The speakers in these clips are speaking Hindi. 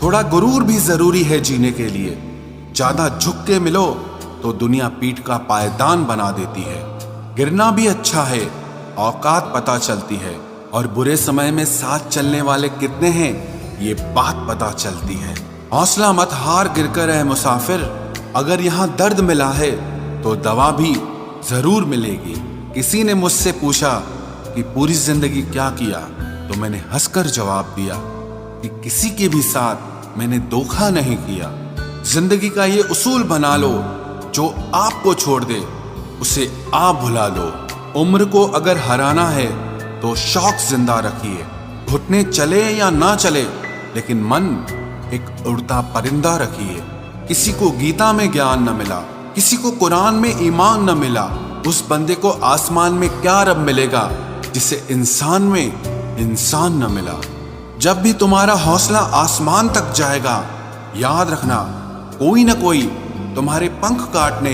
थोड़ा गुरूर भी जरूरी है जीने के लिए। ज्यादा झुक के मिलो तो दुनिया पीठ का पायदान बना देती है। गिरना भी अच्छा है, औकात पता चलती है, और बुरे समय में साथ चलने वाले कितने हैं ये बात पता चलती है। हौसला मत हार गिरकर है मुसाफिर, अगर यहाँ दर्द मिला है तो दवा भी जरूर मिलेगी। किसी ने मुझसे पूछा कि पूरी जिंदगी क्या किया, तो मैंने हंसकर जवाब दिया कि किसी के भी साथ मैंने धोखा नहीं किया। जिंदगी का ये उसूल बना लो, जो आपको छोड़ दे उसे आप भुला लो। उम्र को अगर हराना है तो शौक जिंदा रखिए। घुटने चले या ना चले, लेकिन मन एक उड़ता परिंदा रखिए। किसी को गीता में ज्ञान न मिला, किसी को कुरान में ईमान न मिला, उस बंदे को आसमान में क्या रब मिलेगा जिसे इंसान में इंसान न मिला। जब भी तुम्हारा हौसला आसमान तक जाएगा, याद रखना कोई न कोई तुम्हारे पंख काटने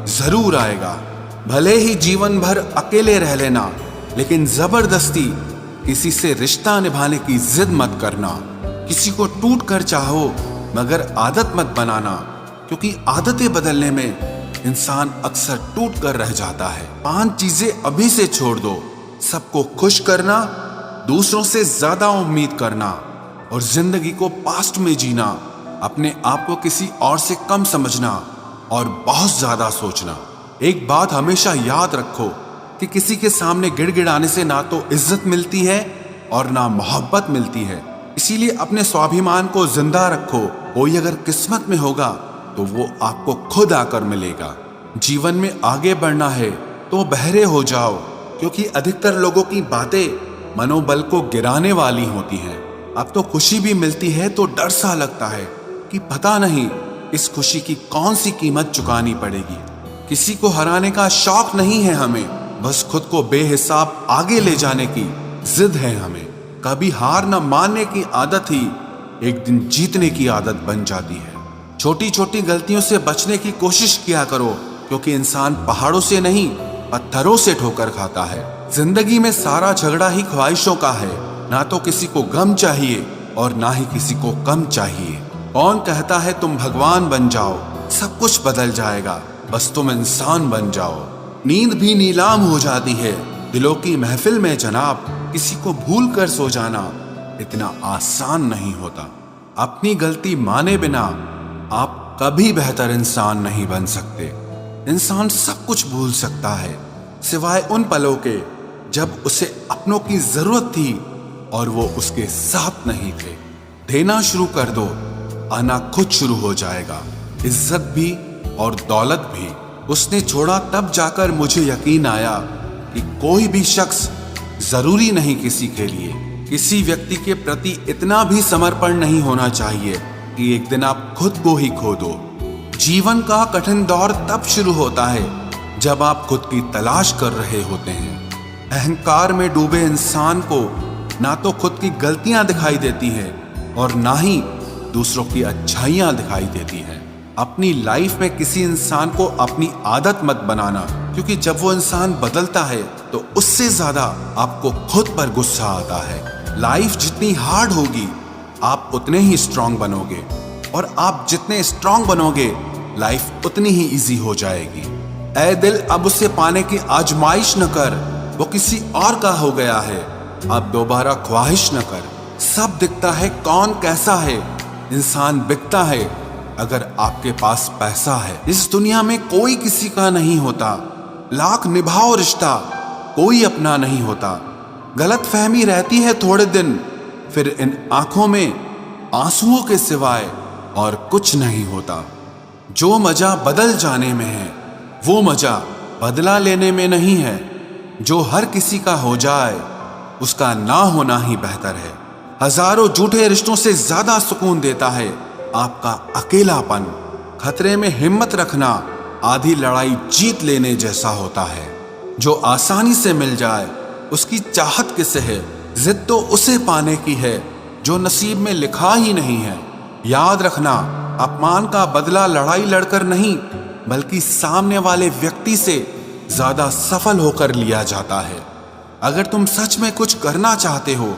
जरूर आएगा। भले ही जीवन भर अकेले रह लेना, लेकिन जबरदस्ती किसी से रिश्ता निभाने की जिद मत करना। किसी को टूट कर चाहो, मगर आदत मत बनाना, क्योंकि आदतें बदलने में इंसान अक्सर टूट कर रह जाता है। 5 चीजें अभी से छोड़ दो। सबको खुश करना, दूसरों से ज्यादा उम्मीद करना, और जिंदगी को पास्ट में जीना। अपने आप को किसी और से कम समझना और बहुत ज्यादा सोचना। एक बात हमेशा याद रखो कि किसी के सामने गिड़गिड़ाने से ना तो इज्जत मिलती है और ना मोहब्बत मिलती है। इसीलिए अपने स्वाभिमान को जिंदा रखो। कोई अगर किस्मत में होगा तो वो आपको खुद आकर मिलेगा। जीवन में आगे बढ़ना है तो बहरे हो जाओ, क्योंकि अधिकतर लोगों की बातें मनोबल को गिराने वाली होती हैं। अब तो खुशी भी मिलती है तो डर सा लगता है कि पता नहीं इस खुशी की कौन सी कीमत चुकानी पड़ेगी। किसी को हराने का शौक नहीं है हमें, बस खुद को बेहिसाब आगे ले जाने की जिद है हमें। कभी हार न मानने की आदत ही एक दिन जीतने की आदत बन जाती है। छोटी छोटी गलतियों से बचने की कोशिश किया करो, क्योंकि इंसान पहाड़ों से नहीं पत्थरों से ठोकर खाता है। जिंदगी में सारा झगड़ा ही ख्वाहिशों का है। ना तो किसी को गम चाहिए और ना ही किसी को कम चाहिए। कौन कहता है तुम भगवान बन जाओ, सब कुछ बदल जाएगा, बस तुम इंसान बन जाओ। नींद भी नीलाम हो जाती है दिलों की महफिल में जनाब। किसी को भूल कर सो जाना इतना आसान नहीं होता। अपनी गलती माने बिना आप कभी बेहतर इंसान नहीं बन सकते। इंसान सब कुछ भूल सकता है, सिवाय उन पलों के जब उसे अपनों की जरूरत थी और वो उसके साथ नहीं थे। देना शुरू कर दो, आना खुद शुरू हो जाएगा। इज्जत भी और दौलत भी उसने छोड़ा, तब जाकर मुझे यकीन आया कि कोई भी शख्स जरूरी नहीं किसी के लिए। किसी व्यक्ति के प्रति इतना भी समर्पण नहीं होना चाहिए कि एक दिन आप खुद को ही खो दो। जीवन का कठिन दौर तब शुरू होता है जब आप खुद की तलाश कर रहे होते हैं। अहंकार में डूबे इंसान को ना तो खुद की गलतियां दिखाई देती हैं और ना ही दूसरों की अच्छाइयां दिखाई देती हैं। अपनी लाइफ में किसी इंसान को अपनी आदत मत बनाना, क्योंकि जब वो इंसान बदलता है तो उससे ज्यादा आपको खुद पर गुस्सा आता है। लाइफ जितनी हार्ड होगी आप उतने ही स्ट्रांग बनोगे, और आप जितने स्ट्रांग बनोगे लाइफ उतनी ही इजी हो जाएगी। ऐ दिल अब उसे पाने की आजमाइश न कर, वो किसी और का हो गया है, अब दोबारा ख्वाहिश न कर। सब दिखता है कौन कैसा है, इंसान बिकता है अगर आपके पास पैसा है। इस दुनिया में कोई किसी का नहीं होता, लाख निभाओ रिश्ता कोई अपना नहीं होता। गलत फहमी रहती है थोड़े दिन, फिर इन आंखों में आंसुओं के सिवाय और कुछ नहीं होता। जो मजा बदल जाने में है वो मजा बदला लेने में नहीं है। जो हर किसी का हो जाए उसका ना होना ही बेहतर है। हजारों झूठे रिश्तों से ज्यादा सुकून देता है आपका अकेलापन। खतरे में हिम्मत रखना आधी लड़ाई जीत लेने जैसा होता है। जो आसानी से मिल जाए उसकी चाहत किसे है, जिद तो उसे पाने की है जो नसीब में लिखा ही नहीं है। याद रखना, अपमान का बदला लड़ाई लड़कर नहीं बल्कि सामने वाले व्यक्ति से ज्यादा सफल होकर लिया जाता है। अगर तुम सच में कुछ करना चाहते हो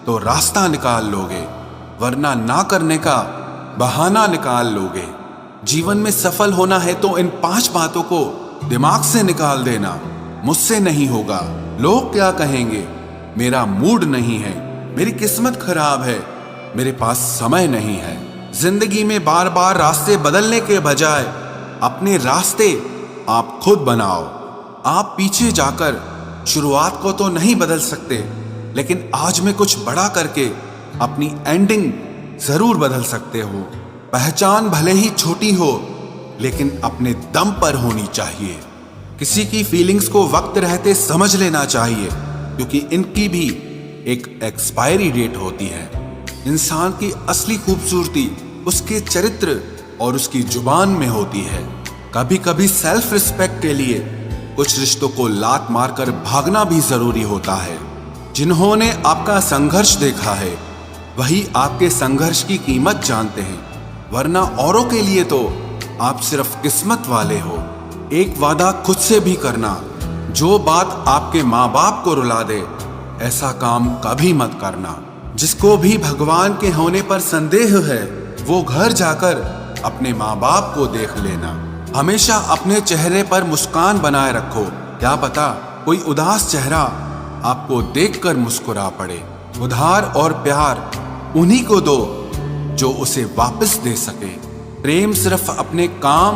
तो रास्ता निकाल लोगे। वरना ना करने का बहाना निकाल लोगे। जीवन में सफल होना है तो इन 5 बातों को दिमाग से निकाल देना। मुझसे नहीं होगा, लोग क्या कहेंगे, मेरा मूड नहीं है, मेरी किस्मत खराब है, मेरे पास समय नहीं है। जिंदगी में बार बार रास्ते बदलने के बजाय अपने रास्ते आप खुद बनाओ। आप पीछे जाकर शुरुआत को तो नहीं बदल सकते, लेकिन आज में कुछ बड़ा करके अपनी एंडिंग जरूर बदल सकते हो। पहचान भले ही छोटी हो, लेकिन अपने दम पर होनी चाहिए। किसी की फीलिंग्स को वक्त रहते समझ लेना चाहिए, क्योंकि इनकी भी एक एक्सपायरी डेट होती है। इंसान की असली खूबसूरती उसके चरित्र और उसकी जुबान में होती है। कभी कभी सेल्फ रिस्पेक्ट के लिए कुछ रिश्तों को लात मारकर भागना भी जरूरी होता है। जिन्होंने आपका संघर्ष देखा है वही आपके संघर्ष की कीमत जानते हैं, वरना औरों के लिए तो आप सिर्फ किस्मत वाले हो। एक वादा खुद से भी करना, जो बात आपके माँ बाप को रुला दे ऐसा काम कभी मत करना। जिसको भी भगवान के होने पर संदेह है वो घर जाकर अपने माँ बाप को देख लेना। हमेशा अपने चेहरे पर मुस्कान बनाए रखो, क्या पता कोई उदास चेहरा आपको देखकर मुस्कुरा पड़े। उधार और प्यार उन्हीं को दो जो उसे वापस दे सके। प्रेम सिर्फ अपने काम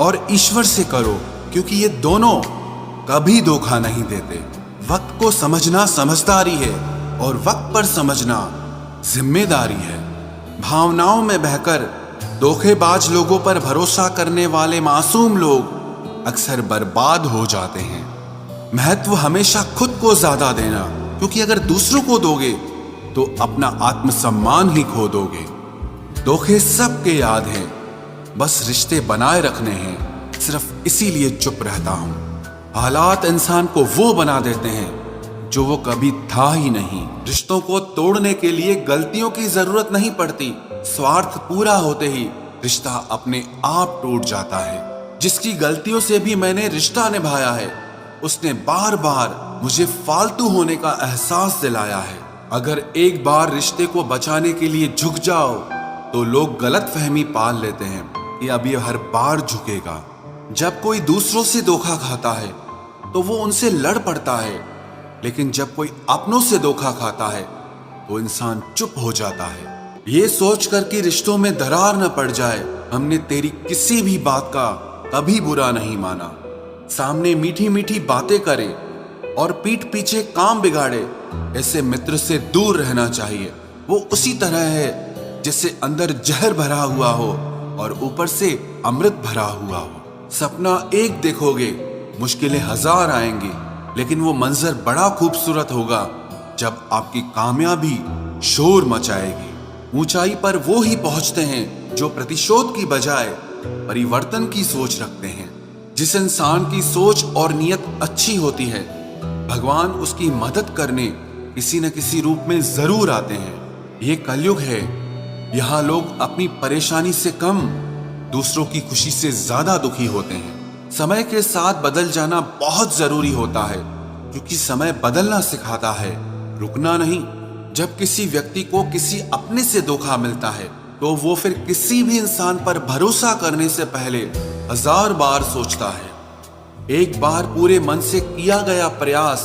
और ईश्वर से करो, क्योंकि ये दोनों कभी धोखा नहीं देते। वक्त को समझना समझदारी है और वक्त पर समझना जिम्मेदारी है। भावनाओं में बहकर धोखेबाज लोगों पर भरोसा करने वाले मासूम लोग अक्सर बर्बाद हो जाते हैं। महत्व हमेशा खुद को ज्यादा देना, क्योंकि अगर दूसरों को दोगे तो अपना आत्मसम्मान ही खो दोगे। धोखे सबके याद हैं, बस रिश्ते बनाए रखने हैं, सिर्फ इसीलिए चुप रहता हूं। हालात इंसान को वो बना देते हैं जो वो कभी था ही नहीं। रिश्तों को तोड़ने के लिए गलतियों की जरूरत नहीं पड़ती, स्वार्थ पूरा होते ही रिश्ता अपने आप टूट जाता है। जिसकी गलतियों से भी मैंने रिश्ता निभाया है उसने बार बार मुझे फालतू होने का एहसास दिलाया है। अगर एक बार रिश्ते को बचाने के लिए झुक जाओ तो लोग गलतफहमी पाल लेते हैं कि अब ये हर बार झुकेगा। जब कोई दूसरों से धोखा खाता है तो वो उनसे लड़ पड़ता है, लेकिन जब कोई अपनों से धोखा खाता है तो इंसान चुप हो जाता है। ये सोचकर कि रिश्तों में दरार न पड़ जाए, हमने तेरी किसी भी बात का कभी बुरा नहीं माना। सामने मीठी मीठी बातें करे और पीठ पीछे काम बिगाड़े, ऐसे मित्र से दूर रहना चाहिए। वो उसी तरह है जिससे अंदर जहर भरा हुआ हो और ऊपर से अमृत भरा हुआ हो। सपना एक देखोगे, मुश्किलें 1000 आएंगी, लेकिन वो मंजर बड़ा खूबसूरत होगा जब आपकी कामयाबी शोर मचाएगी। ऊंचाई पर वो ही पहुंचते हैं जो प्रतिशोध की बजाय परिवर्तन की सोच रखते हैं। जिस इंसान की सोच और नियत अच्छी होती है, भगवान उसकी मदद करने किसी न किसी रूप में जरूर आते हैं। ये कलयुग है, यहाँ लोग अपनी परेशानी से कम दूसरों की खुशी से ज्यादा दुखी होते हैं। समय के साथ बदल जाना बहुत जरूरी होता है, क्योंकि समय बदलना सिखाता है, रुकना नहीं। जब किसी व्यक्ति को किसी अपने से धोखा मिलता है तो वो फिर किसी भी इंसान पर भरोसा करने से पहले 1000 बार सोचता है। एक बार पूरे मन से किया गया प्रयास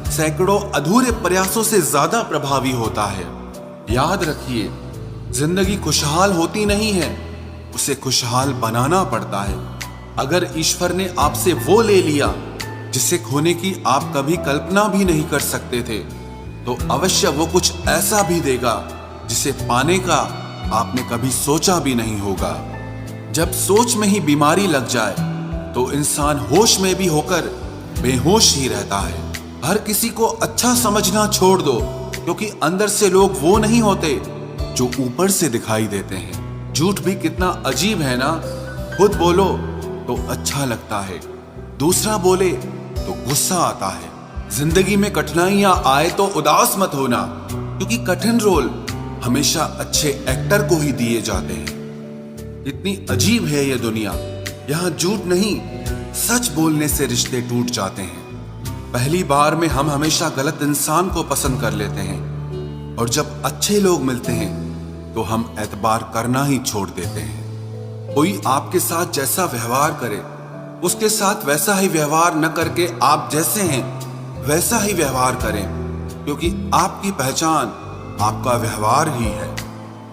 सैकड़ों अधूरे प्रयासों से ज्यादा प्रभावी होता है। याद रखिए, जिंदगी खुशहाल होती नहीं है, उसे खुशहाल बनाना पड़ता है। अगर ईश्वर ने आपसे वो ले लिया जिसे खोने की आप कभी कल्पना भी नहीं कर सकते थे, तो अवश्य वो कुछ ऐसा भी देगा जिसे पाने का आपने कभी सोचा भी नहीं होगा। जब सोच में ही बीमारी लग जाए तो इंसान होश में भी होकर बेहोश ही रहता है। हर किसी को अच्छा समझना छोड़ दो, क्योंकि अंदर से लोग वो नहीं होते जो ऊपर से दिखाई देते हैं। झूठ भी कितना अजीब है ना, खुद बोलो तो अच्छा लगता है, दूसरा बोले तो गुस्सा आता है। जिंदगी में कठिनाइयां आए तो उदास मत होना, क्योंकि कठिन रोल हमेशा अच्छे एक्टर को ही दिए जाते हैं। इतनी अजीब है ये दुनिया, यहाँ झूठ नहीं सच बोलने से रिश्ते टूट जाते हैं। पहली बार में हम हमेशा गलत इंसान को पसंद कर लेते हैं, और जब अच्छे लोग मिलते हैं तो हम एतबार करना ही छोड़ देते हैं। कोई आपके साथ जैसा व्यवहार करे, उसके साथ वैसा ही व्यवहार न करके आप जैसे हैं वैसा ही व्यवहार करें, क्योंकि आपकी पहचान आपका व्यवहार ही है।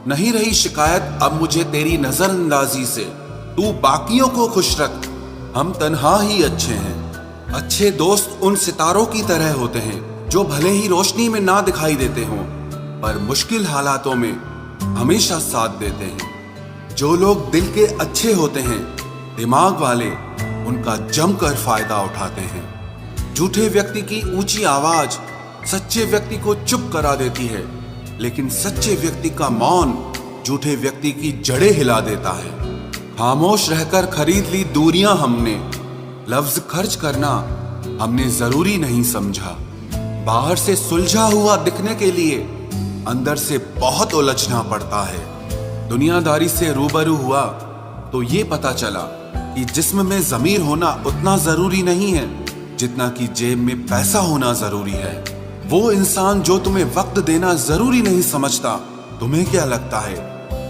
नहीं रही शिकायत अब मुझे तेरी नजरअंदाजी से, तू बाकियों को खुश रख, हम तन्हा ही अच्छे हैं। अच्छे दोस्त उन सितारों की तरह होते हैं जो भले ही रोशनी में ना दिखाई देते हों, पर मुश्किल हालातों में हमेशा साथ देते हैं। जो लोग दिल के अच्छे होते हैं, दिमाग वाले, उनका जमकर फायदा उठाते हैं। झूठे व्यक्ति की ऊंची आवाज सच्चे व्यक्ति को चुप करा देती है, लेकिन सच्चे व्यक्ति का मौन झूठे व्यक्ति की जड़ें हिला देता है। खामोश रहकर खरीद ली दूरियां हमने, लफ्ज खर्च करना हमने जरूरी नहीं समझा। बाहर से सुलझा हुआ दिखने के लिए अंदर से बहुत उलझना पड़ता है। दुनियादारी से रूबरू हुआ तो ये पता चला कि जिस्म में ज़मीर होना उतना जरूरी नहीं है जितना कि जेब में पैसा होना जरूरी है। वो इंसान जो तुम्हें वक्त देना जरूरी नहीं समझता, तुम्हें क्या लगता है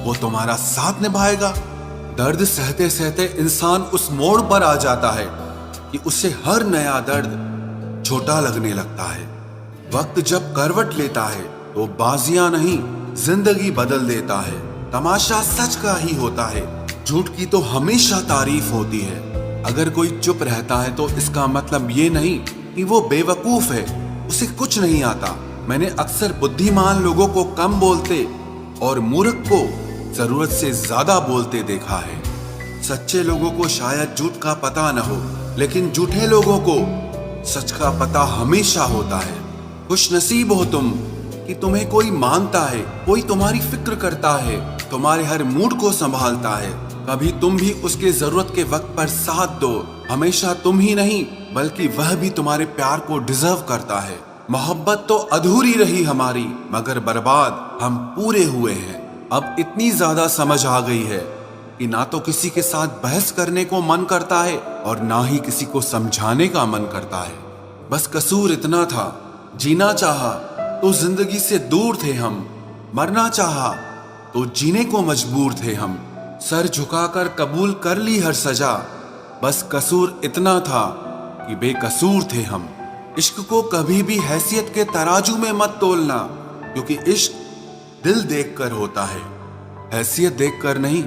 वो तुम्हारा साथ निभाएगा? दर्द सहते सहते इंसान उस मोड़ पर आ जाता है कि उसे हर नया दर्द छोटा लगने लगता है। वक्त जब करवट लेता है तो बाजियां नहीं जिंदगी बदल देता है। तमाशा सच का ही होता है, झूठ की तो हमेशा तारीफ होती है। अगर कोई चुप रहता है तो इसका मतलब ये नहीं कि वो बेवकूफ है, उसे कुछ नहीं आता। मैंने अक्सर बुद्धिमान लोगों को कम बोलते और मूर्ख को जरूरत से ज्यादा बोलते देखा है। सच्चे लोगों को शायद झूठ का पता न हो, लेकिन झूठे लोगों को सच का पता हमेशा होता है। खुश नसीब हो तुम कि तुम्हें कोई मानता है, कोई तुम्हारी फिक्र करता है, तुम्हारे हर मूड को संभालता है। कभी तुम भी उसके जरूरत के वक्त पर साथ दो। हमेशा तुम ही नहीं बल्कि वह भी तुम्हारे प्यार को डिजर्व करता है। मोहब्बत तो अधूरी रही हमारी, मगर बर्बाद हम पूरे हुए हैं। अब इतनी ज्यादा समझ आ गई है कि ना तो किसी के साथ बहस करने को मन करता है और ना ही किसी को समझाने का मन करता है। बस कसूर इतना था, जीना चाहा तो जिंदगी से दूर थे हम, मरना चाहा तो जीने को मजबूर थे हम। सर झुकाकर कबूल कर ली हर सजा, बस कसूर इतना था कि बेकसूर थे हम। इश्क को कभी भी हैसियत के तराजू में मत तोलना, क्योंकि इश्क दिल देखकर होता है, हैसियत देखकर नहीं।